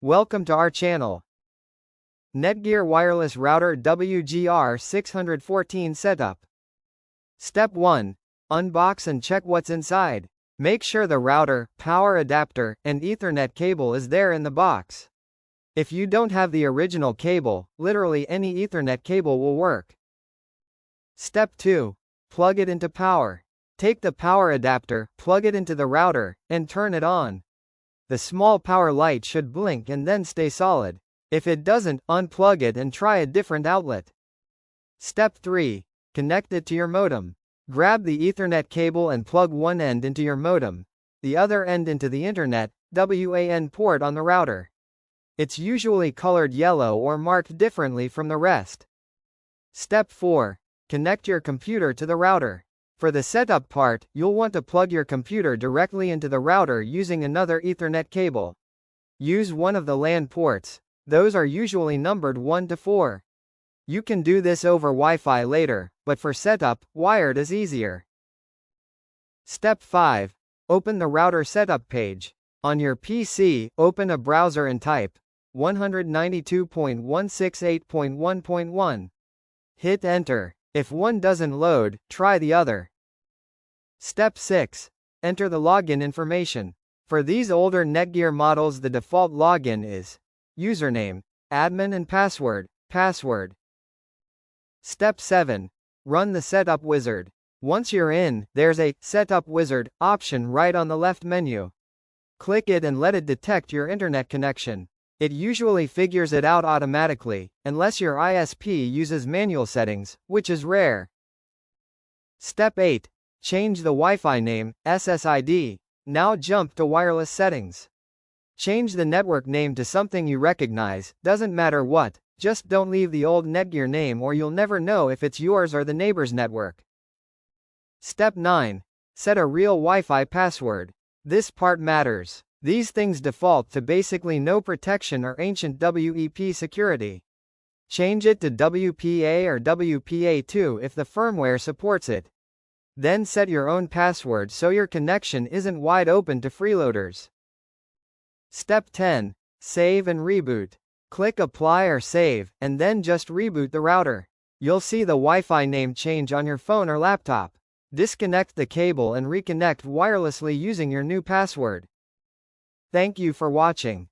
Welcome to our channel. Netgear Wireless Router WGR614 Setup. Step 1. Unbox and check what's inside. Make sure the router, power adapter, and Ethernet cable is there in the box. If you don't have the original cable, literally any Ethernet cable will work. Step 2. Plug it into power. Take the power adapter, plug it into the router, and turn it on. The small power light should blink and then stay solid. If it doesn't, unplug it and try a different outlet. Step 3. Connect it to your modem. Grab the Ethernet cable and plug one end into your modem, the other end into the Internet WAN port on the router. It's usually colored yellow or marked differently from the rest. Step 4. Connect your computer to the router. For the setup part, you'll want to plug your computer directly into the router using another Ethernet cable. Use one of the LAN ports. Those are usually numbered 1 to 4. You can do this over Wi-Fi later, but for setup, wired is easier. Step 5. Open the router setup page. On your PC, open a browser and type 192.168.1.1. Hit enter. If one doesn't load, try the other. Step 6. Enter the login information. For these older Netgear models, the default login is username, admin, and password. Step 7. Run the setup wizard. Once you're in, there's a setup wizard option right on the left menu. Click it and let it detect your internet connection. It usually figures it out automatically, unless your ISP uses manual settings, which is rare. Step 8. Change the Wi-Fi name, SSID. Now jump to wireless settings. Change the network name to something you recognize, doesn't matter what, just don't leave the old Netgear name or you'll never know if it's yours or the neighbor's network. Step 9. Set a real Wi-Fi password. This part matters. These things default to basically no protection or ancient WEP security. Change it to WPA or WPA2 if the firmware supports it. Then set your own password so your connection isn't wide open to freeloaders. Step 10. Save and reboot. Click Apply or Save, and then just reboot the router. You'll see the Wi-Fi name change on your phone or laptop. Disconnect the cable and reconnect wirelessly using your new password. Thank you for watching.